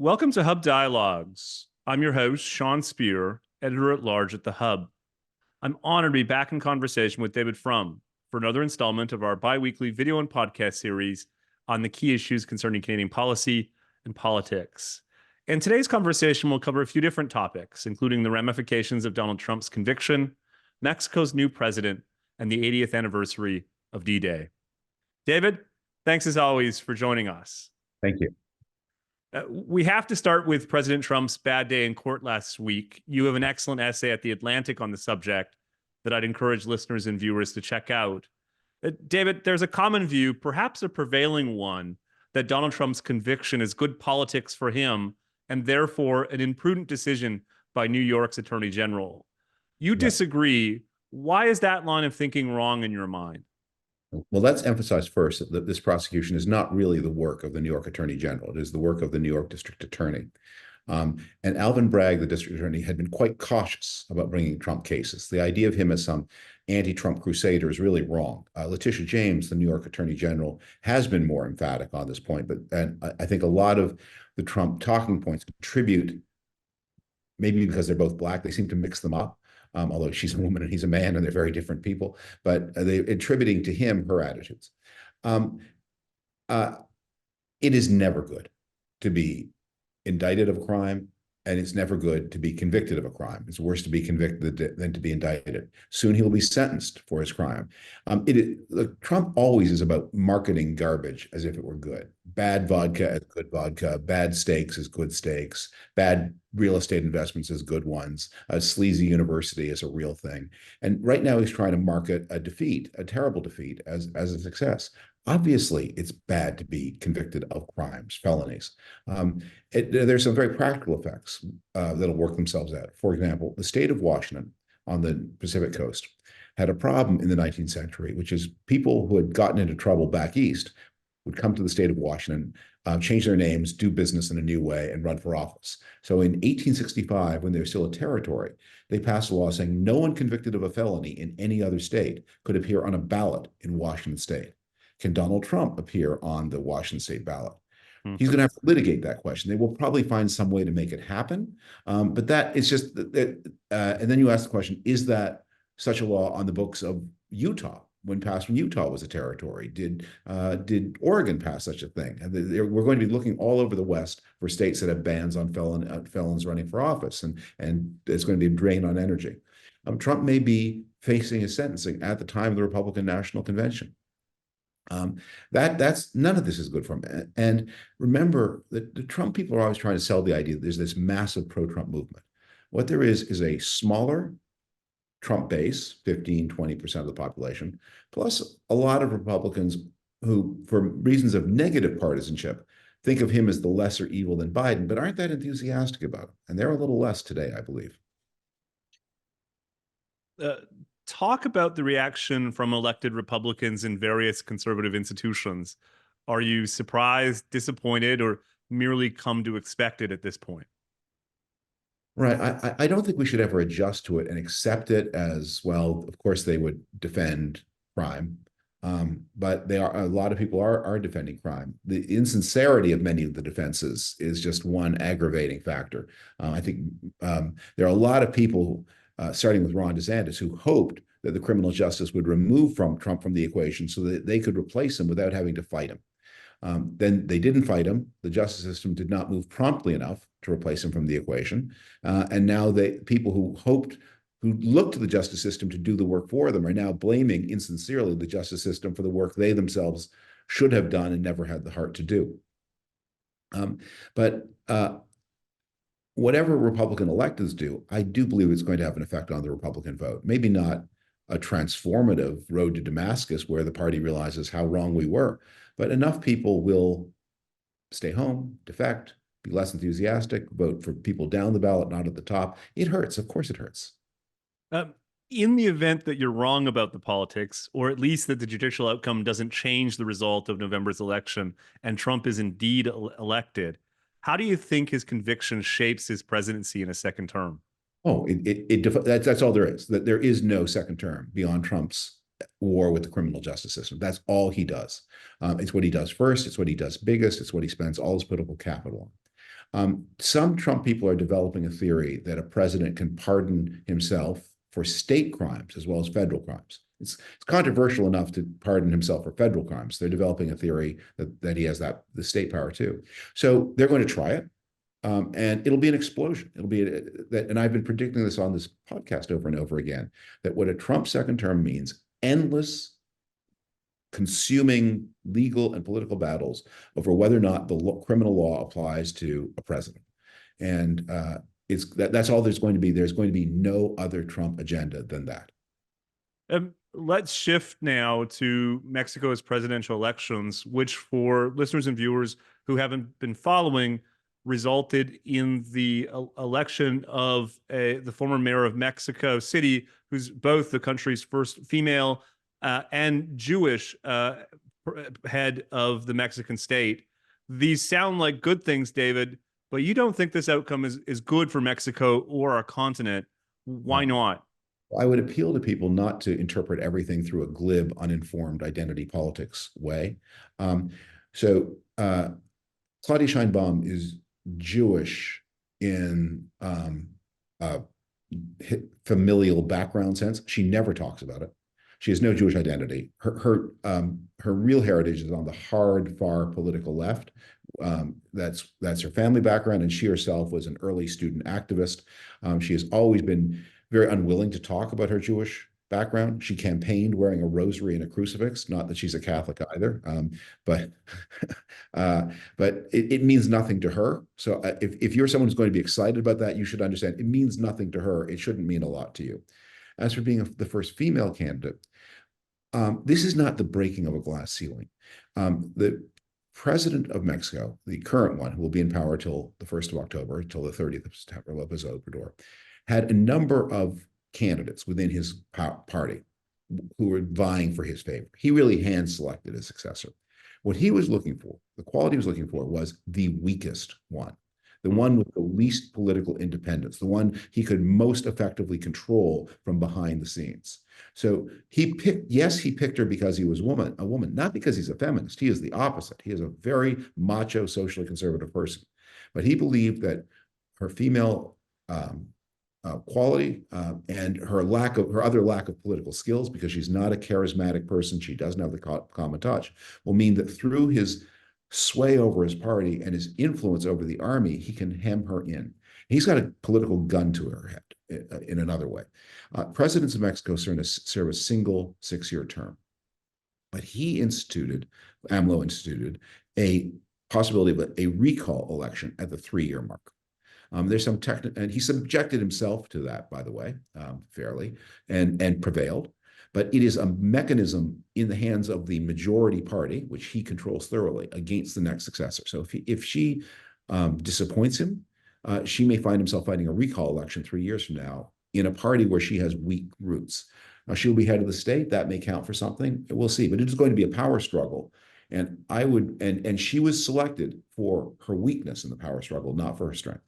Welcome to Hub Dialogues. I'm your host, Sean Speer, editor-at-large at The Hub. I'm honored to be back in conversation with David Frum for another installment of our bi-weekly video and podcast series on the key issues concerning Canadian policy and politics. In today's conversation, we'll cover a few different topics, including the ramifications of Donald Trump's conviction, Mexico's new president, and the 80th anniversary of D-Day. David, thanks as always for joining us. Thank you. We have to start with President Trump's bad day in court last week. You have an excellent essay at The Atlantic on the subject that I'd encourage listeners and viewers to check out. David, there's a common view, perhaps a prevailing one, that Donald Trump's conviction is good politics for him and therefore an imprudent decision by New York's Attorney General. You disagree. Why is that line of thinking wrong in your mind? Well, let's emphasize first that this prosecution is not really the work of the New York Attorney General. It is the work of the New York District Attorney. And Alvin Bragg, the District Attorney, had been quite cautious about bringing Trump cases. The idea of him as some anti-Trump crusader is really wrong. Letitia James, the New York Attorney General, has been more emphatic on this point. But I think a lot of the Trump talking points contribute, maybe because they're both Black, they seem to mix them up. Although she's a woman and he's a man and they're very different people, but they're attributing to him her attitudes. It is never good to be indicted of a crime, and it's never good to be convicted of a crime. It's worse to be convicted than to be indicted. Soon he'll be sentenced for his crime. Trump always is about marketing garbage as if it were good. Bad vodka as good vodka, bad steaks as good steaks, bad real estate investments as good ones, a sleazy university as a real thing. And right now he's trying to market a defeat, a terrible defeat, as a success. Obviously, it's bad to be convicted of crimes, felonies. There's some very practical effects that'll work themselves out. For example, the state of Washington on the Pacific coast had a problem in the 19th century, which is people who had gotten into trouble back east would come to the state of Washington, change their names, do business in a new way, and run for office. So in 1865, when they were still a territory, they passed a law saying no one convicted of a felony in any other state could appear on a ballot in Washington state. Can Donald Trump appear on the Washington state ballot? He's going to have to litigate that question. They will probably find some way to make it happen. But that is just, and then you ask the question, is that such a law on the books of Utah when Utah was a territory? Did Oregon pass such a thing? And we're going to be looking all over the West for states that have bans on felons running for office, and it's going to be a drain on energy. Trump may be facing his sentencing at the time of the Republican National Convention. That's none of this is good for him. And remember that the Trump people are always trying to sell the idea that there's this massive pro-Trump movement. What there is a smaller Trump base, 15, 20% of the population, plus a lot of Republicans who, for reasons of negative partisanship, think of him as the lesser evil than Biden, but aren't that enthusiastic about him. And they're a little less today, I believe. Talk about the reaction from elected Republicans in various conservative institutions. Are you surprised, disappointed, or merely come to expect it at this point? Right. I don't think we should ever adjust to it and accept it as, well, of course they would defend crime. But a lot of people are defending crime. The insincerity of many of the defenses is just one aggravating factor. I think there are a lot of people, starting with Ron DeSantis, who hoped that the criminal justice would remove Trump from the equation so that they could replace him without having to fight him. Then they didn't fight him. The justice system did not move promptly enough to replace him from the equation. And now people who looked to the justice system to do the work for them are now blaming insincerely the justice system for the work they themselves should have done and never had the heart to do. But whatever Republican electeds do, I do believe it's going to have an effect on the Republican vote. Maybe not a transformative road to Damascus where the party realizes how wrong we were, but enough people will stay home, defect, be less enthusiastic, vote for people down the ballot, not at the top. It hurts. Of course it hurts. In the event that you're wrong about the politics, or at least that the judicial outcome doesn't change the result of November's election and Trump is indeed elected, how do you think his conviction shapes his presidency in a second term? Oh, that's all there is. That there is no second term beyond Trump's war with the criminal justice system. That's all he does. It's what he does first. It's what he does biggest. It's what he spends all his political capital Some Trump people are developing a theory that a president can pardon himself for state crimes as well as federal crimes. It's controversial enough to pardon himself for federal crimes. They're developing a theory that he has the state power too. So they're going to try it. And it'll be an explosion. It'll be that, and I've been predicting this on this podcast over and over again, that what a Trump second term means, endless consuming legal and political battles over whether or not the criminal law applies to a president. And that's all there's going to be. There's going to be no other Trump agenda than that. Let's shift now to Mexico's presidential elections, which for listeners and viewers who haven't been following, resulted in the election of the former mayor of Mexico City, who's both the country's first female and Jewish head of the Mexican state. These sound like good things, David, but you don't think this outcome is good for Mexico or our continent. Why not? I would appeal to people not to interpret everything through a glib, uninformed identity politics way. So Claudia Sheinbaum is Jewish in a familial background sense. She never talks about it. She has no Jewish identity. Her real heritage is on the hard, far political left. That's her family background, and she herself was an early student activist. She has always been very unwilling to talk about her Jewish background. She campaigned wearing a rosary and a crucifix. Not that she's a Catholic either, but it means nothing to her. So if you're someone who's going to be excited about that, you should understand it means nothing to her. It shouldn't mean a lot to you. As for being the first female candidate, this is not the breaking of a glass ceiling. The president of Mexico, the current one, who will be in power till the 1st of October, till the 30th of September, López Obrador, had a number of candidates within his party who were vying for his favor. He really hand-selected his successor. What he was looking for, the quality he was looking for, was the weakest one, the one with the least political independence, the one he could most effectively control from behind the scenes. So he picked her because he was a woman, not because he's a feminist. He is the opposite. He is a very macho, socially conservative person. But he believed that her female quality and her other lack of political skills, because she's not a charismatic person, she doesn't have the common touch, will mean that through his sway over his party and his influence over the army, he can hem her in. He's got a political gun to her head in another way. Presidents of Mexico serve a single 6-year term, but AMLO instituted a possibility of a recall election at the 3-year mark. There's some and he subjected himself to that, by the way, fairly, and prevailed. But it is a mechanism in the hands of the majority party, which he controls thoroughly, against the next successor. So if she disappoints him, she may find himself fighting a recall election 3 years from now in a party where she has weak roots. Now, she'll be head of the state. That may count for something. We'll see. But it is going to be a power struggle. And she was selected for her weakness in the power struggle, not for her strength.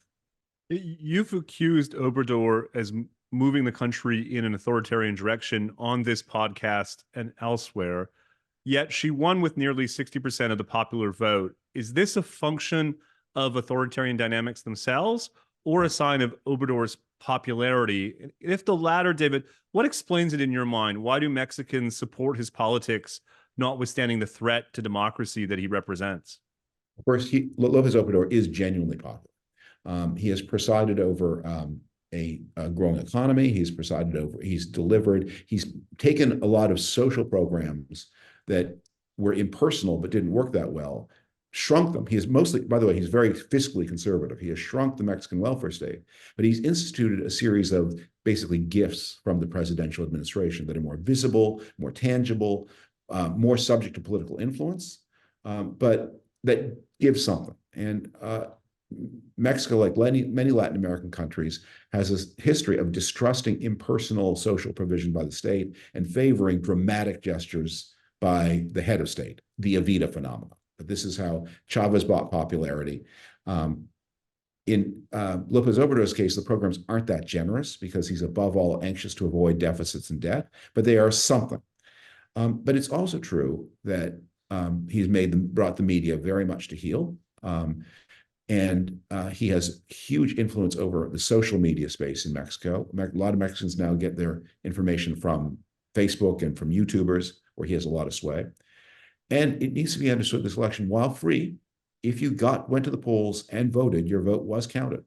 You've accused Obrador as moving the country in an authoritarian direction on this podcast and elsewhere, yet she won with nearly 60% of the popular vote. Is this a function of authoritarian dynamics themselves or a sign of Obrador's popularity? If the latter, David, what explains it in your mind? Why do Mexicans support his politics, notwithstanding the threat to democracy that he represents? First, López Obrador is genuinely popular. He has presided over a growing economy. He's delivered. He's taken a lot of social programs that were impersonal but didn't work that well, shrunk them. He is mostly, by the way, he's very fiscally conservative. He has shrunk the Mexican welfare state, but he's instituted a series of basically gifts from the presidential administration that are more visible, more tangible, more subject to political influence, but that give something. And Mexico, like many Latin American countries, has a history of distrusting impersonal social provision by the state and favoring dramatic gestures by the head of state, the Evita phenomenon. But this is how Chavez bought popularity. In López Obrador's case, the programs aren't that generous because he's above all anxious to avoid deficits and debt, but they are something. But it's also true that he's brought the media very much to heel. And he has huge influence over the social media space in Mexico. A lot of Mexicans now get their information from Facebook and from YouTubers, where he has a lot of sway. And it needs to be understood this election, while free, if you went to the polls and voted, your vote was counted.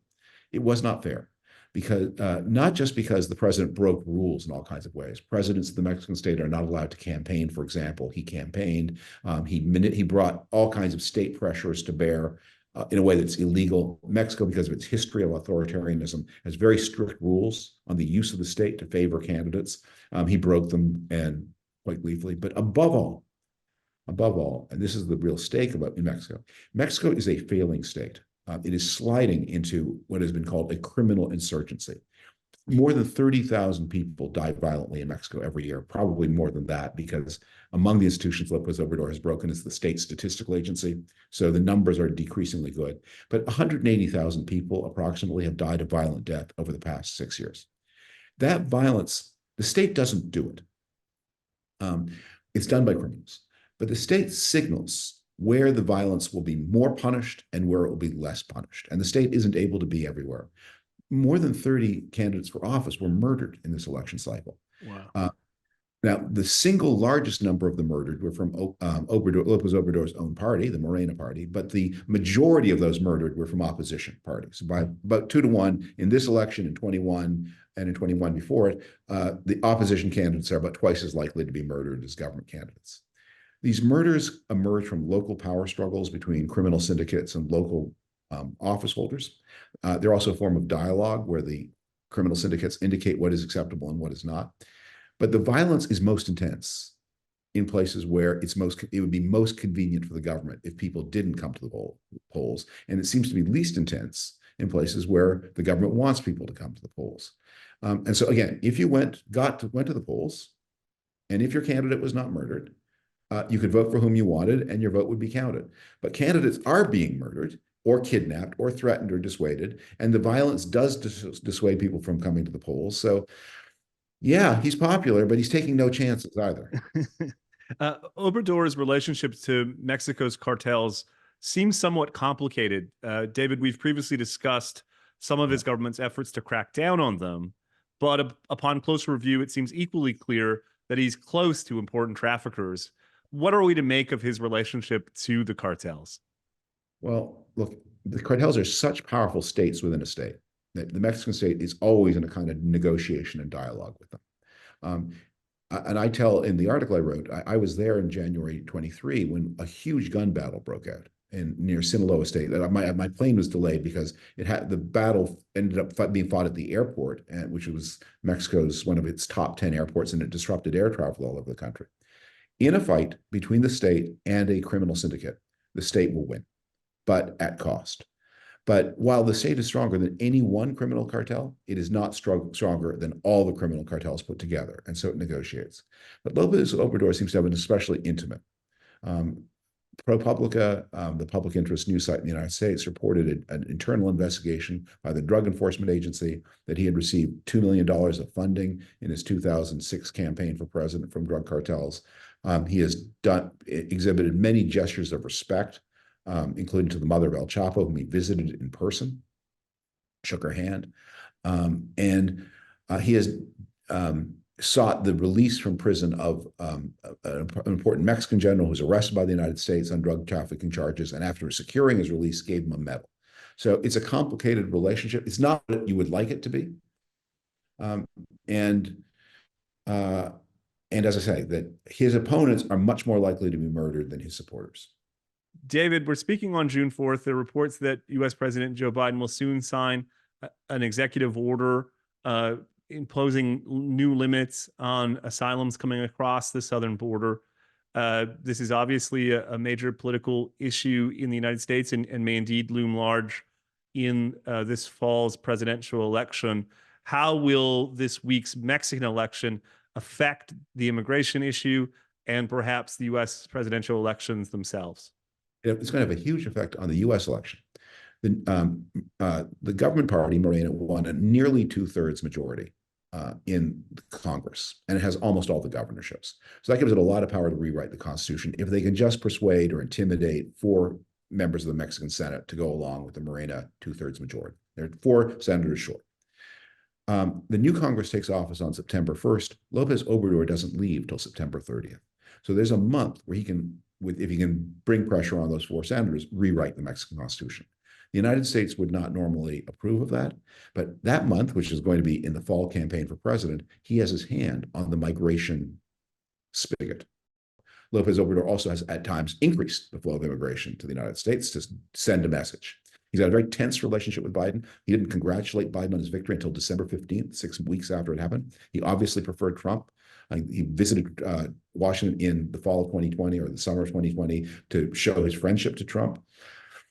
It was not fair, because not just because the president broke rules in all kinds of ways. Presidents of the Mexican state are not allowed to campaign, for example. He campaigned. He brought all kinds of state pressures to bear in a way that's illegal. Mexico, because of its history of authoritarianism, has very strict rules on the use of the state to favor candidates. He broke them, and quite gleefully. But above all, and this is the real stake in Mexico, Mexico is a failing state. It is sliding into what has been called a criminal insurgency. More than 30,000 people die violently in Mexico every year, probably more than that, because among the institutions López Obrador has broken is the state statistical agency. So the numbers are decreasingly good. But 180,000 people approximately have died a violent death over the past 6 years. That violence, the state doesn't do it. It's done by criminals. But the state signals where the violence will be more punished and where it will be less punished. And the state isn't able to be everywhere. More than 30 candidates for office were murdered in this election cycle. Wow. Now, the single largest number of the murdered were from López Obrador's own party, the Morena party, but the majority of those murdered were from opposition parties. By about 2-1 in this election in 21 and in 21 before it, the opposition candidates are about twice as likely to be murdered as government candidates. These murders emerge from local power struggles between criminal syndicates and local office holders. They're also a form of dialogue where the criminal syndicates indicate what is acceptable and what is not. But the violence is most intense in places where it would be most convenient for the government if people didn't come to the polls. And it seems to be least intense in places where the government wants people to come to the polls. And so again, if you went to the polls, and if your candidate was not murdered, you could vote for whom you wanted, and your vote would be counted. But candidates are being murdered, or kidnapped, or threatened, or dissuaded, and the violence does dissuade people from coming to the polls. So, yeah, he's popular, but he's taking no chances either. Obrador's relationship to Mexico's cartels seems somewhat complicated. David, we've previously discussed some of his government's efforts to crack down on them, but upon closer review, it seems equally clear that he's close to important traffickers. What are we to make of his relationship to the cartels? Well, look, the cartels are such powerful states within a state that the Mexican state is always in a kind of negotiation and dialogue with them. And I tell in the article I wrote, I was there in January 23 when a huge gun battle broke out near Sinaloa State. My plane was delayed because the battle ended up being fought at the airport, which was Mexico's one of its top 10 airports, and it disrupted air travel all over the country. In a fight between the state and a criminal syndicate, the state will win, but at cost. But while the state is stronger than any one criminal cartel, it is not stronger than all the criminal cartels put together. And so it negotiates. But López Obrador seems to have an especially intimate. ProPublica, the public interest news site in the United States, reported an internal investigation by the Drug Enforcement Agency that he had received $2 million of funding in his 2006 campaign for president from drug cartels. He has exhibited many gestures of respect, including to the mother of El Chapo, whom he visited in person, shook her hand. And he has sought the release from prison of an important Mexican general who was arrested by the United States on drug trafficking charges, and after securing his release, gave him a medal. So it's a complicated relationship. It's not what you would like it to be. And as I say, that his opponents are much more likely to be murdered than his supporters. David, we're speaking on June 4th. There are reports that U.S. President Joe Biden will soon sign an executive order imposing new limits on asylums coming across the southern border. This is obviously a major political issue in the United States and may indeed loom large in this fall's presidential election. How will this week's Mexican election affect the immigration issue and perhaps the U.S. presidential elections themselves? It's going to have a huge effect on the U.S. election. The government party, Morena, won a nearly 2/3 majority in Congress, and it has almost all the governorships. So that gives it a lot of power to rewrite the Constitution if they can just persuade or intimidate 4 members of the Mexican Senate to go along with the Morena two-thirds majority. There are 4 senators short. The new Congress takes office on September 1st. Lopez Obrador doesn't leave till September 30th. So there's a month where he can, if he can bring pressure on those 4 senators, rewrite the Mexican Constitution. The United States would not normally approve of that, but that month, which is going to be in the fall campaign for president, he has his hand on the migration spigot. Lopez Obrador also has at times increased the flow of immigration to the United States to send a message. He's got a very tense relationship with Biden. He didn't congratulate Biden on his victory until December 15th, 6 weeks after it happened. He obviously preferred Trump. He visited Washington in the fall of 2020 or the summer of 2020 to show his friendship to Trump.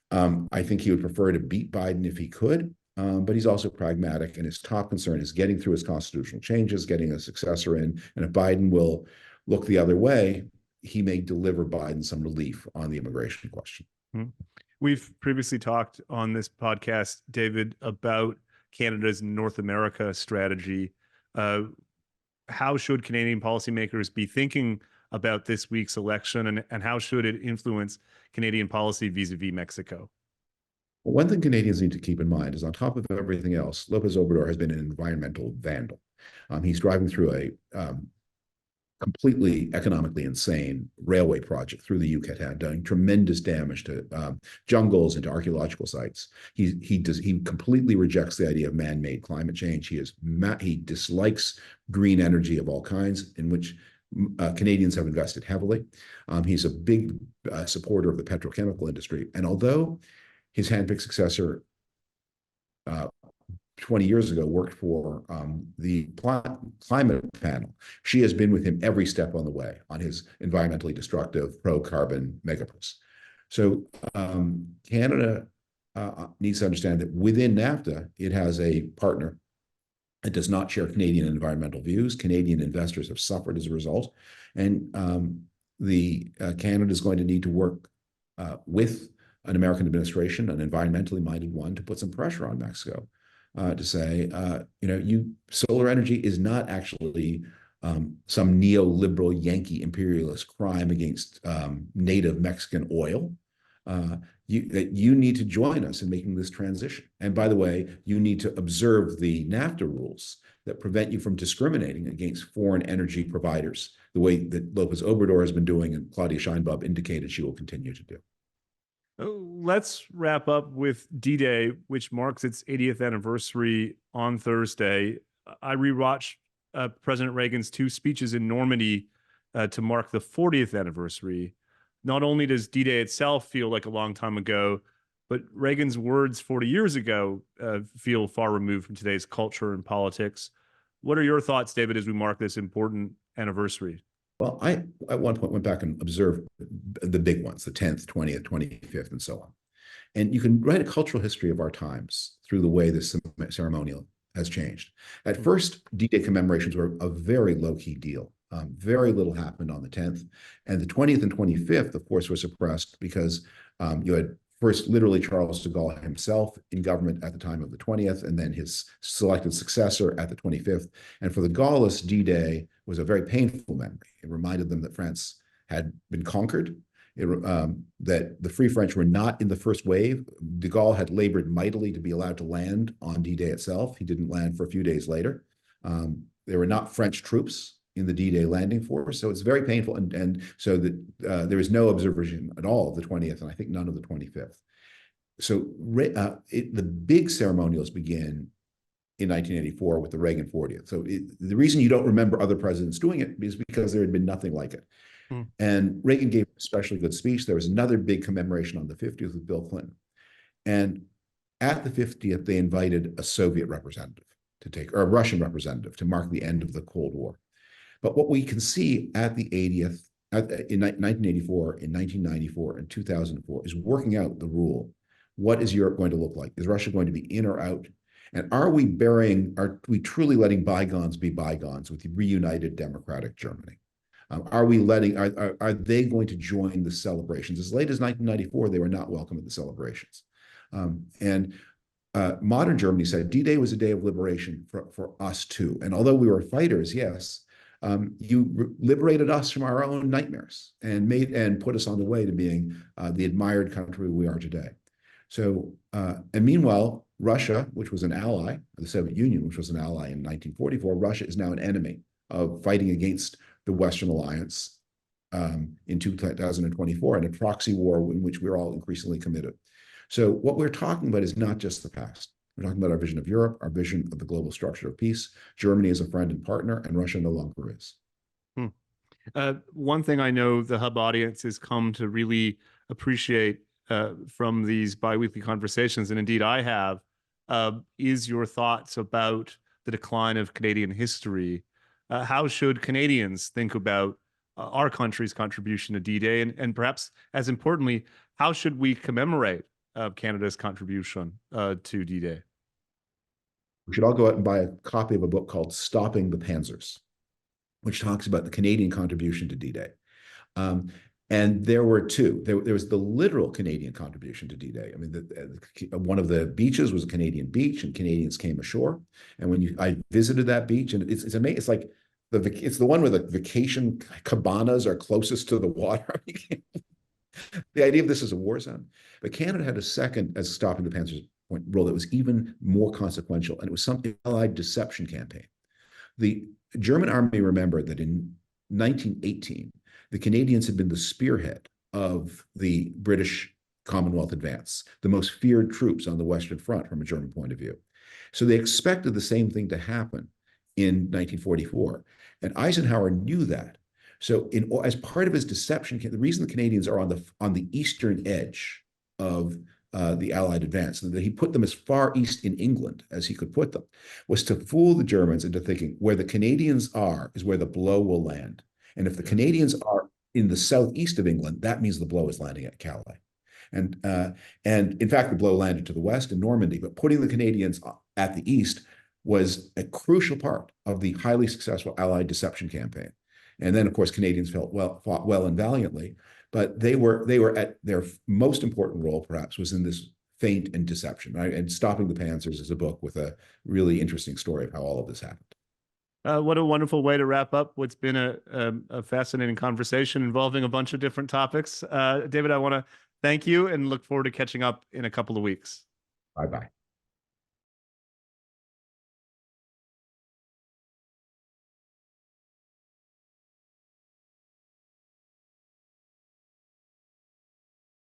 I think he would prefer to beat Biden if he could, but he's also pragmatic, and his top concern is getting through his constitutional changes, getting a successor in, and if Biden will look the other way, he may deliver Biden some relief on the immigration question. Mm-hmm. We've previously talked on this podcast, David, about Canada's North America strategy. How should Canadian policymakers be thinking about this week's election, and how should it influence Canadian policy vis-a-vis Mexico? Well, one thing Canadians need to keep in mind is on top of everything else, Lopez Obrador has been an environmental vandal. He's driving through a completely economically insane railway project through the Yucatan, doing tremendous damage to jungles and to archaeological sites. He completely rejects the idea of man-made climate change. He dislikes green energy of all kinds, in which Canadians have invested heavily. He's a big supporter of the petrochemical industry, and although his handpicked successor 20 years ago worked for the climate panel, she has been with him every step on the way on his environmentally destructive pro-carbon megapush. So Canada needs to understand that within NAFTA, it has a partner that does not share Canadian environmental views. Canadian investors have suffered as a result. And Canada is going to need to work with an American administration, an environmentally minded one, to put some pressure on Mexico. To say, solar energy is not actually some neoliberal Yankee imperialist crime against native Mexican oil. You need to join us in making this transition. And by the way, you need to observe the NAFTA rules that prevent you from discriminating against foreign energy providers, the way that Lopez Obrador has been doing and Claudia Sheinbaum indicated she will continue to do. Let's wrap up with D-Day, which marks its 80th anniversary on Thursday. I rewatched President Reagan's 2 speeches in Normandy to mark the 40th anniversary. Not only does D-Day itself feel like a long time ago, but Reagan's words 40 years ago feel far removed from today's culture and politics. What are your thoughts, David, as we mark this important anniversary? Well, I at one point went back and observed the big ones, the 10th, 20th, 25th, and so on. And you can write a cultural history of our times through the way this ceremonial has changed. At first, D-Day commemorations were a very low-key deal. Very little happened on the 10th. And the 20th and 25th, of course, were suppressed because you had first literally Charles de Gaulle himself in government at the time of the 20th, and then his selected successor at the 25th. And for the Gaullists, D-Day was a very painful memory. It reminded them that France had been conquered, that the Free French were not in the first wave. De Gaulle had labored mightily to be allowed to land on D-Day itself. He didn't land for a few days later. There were not French troops in the D-Day landing force, so it's very painful. And so that there is no observation at all of the 20th, and I think none of the 25th. So the big ceremonials begin in 1984 with the Reagan 40th. So the reason you don't remember other presidents doing it is because there had been nothing like it. And Reagan gave a especially good speech. There was another big commemoration on the 50th with Bill Clinton. And at the 50th, they invited a Soviet representative or a Russian representative to mark the end of the Cold War. But what we can see at the 80th, in 1984, in 1994, and 2004 is working out the rule. What is Europe going to look like? Is Russia going to be in or out? And are we truly letting bygones be bygones with the reunited democratic Germany? Are they going to join the celebrations? As late as 1994, they were not welcome at the celebrations. Modern Germany said D-Day was a day of liberation for us too. And although we were fighters, yes, You liberated us from our own nightmares and put us on the way to being the admired country we are today. So, and meanwhile, Russia, which was an ally, the Soviet Union, which was an ally in 1944, Russia is now an enemy of fighting against the Western alliance in 2024, and a proxy war in which we're all increasingly committed. So what we're talking about is not just the past. We're talking about our vision of Europe, our vision of the global structure of peace. Germany is a friend and partner, and Russia no longer is. One thing I know the Hub audience has come to really appreciate from these biweekly conversations, and indeed I have, is your thoughts about the decline of Canadian history. How should Canadians think about our country's contribution to D-Day? And perhaps as importantly, how should we commemorate Canada's contribution to D-Day? We should all go out and buy a copy of a book called Stopping the Panzers, which talks about the Canadian contribution to D-Day. And there were two. There was the literal Canadian contribution to D-Day. I mean, one of the beaches was a Canadian beach, and Canadians came ashore. And when I visited that beach, and it's amazing. It's like it's the one where the vacation cabanas are closest to the water. The idea of this as a war zone. But Canada had a second, as Stopping the Panzers point, role that was even more consequential, and it was some Allied deception campaign. The German army remembered that in 1918, the Canadians had been the spearhead of the British Commonwealth advance, the most feared troops on the Western Front from a German point of view. So they expected the same thing to happen in 1944. And Eisenhower knew that. So as part of his deception, the reason the Canadians are on the eastern edge of the Allied advance, and that he put them as far east in England as he could put them, was to fool the Germans into thinking where the Canadians are is where the blow will land. And if the Canadians are in the southeast of England, that means the blow is landing at Calais. And in fact, the blow landed to the west in Normandy, but putting the Canadians at the east was a crucial part of the highly successful Allied deception campaign. And then, of course, Canadians fought well and valiantly, but they were at their most important role, perhaps, was in this feint and deception. Right? And Stopping the Panzers is a book with a really interesting story of how all of this happened. What a wonderful way to wrap up what's been a fascinating conversation involving a bunch of different topics. David, I want to thank you and look forward to catching up in a couple of weeks. Bye-bye.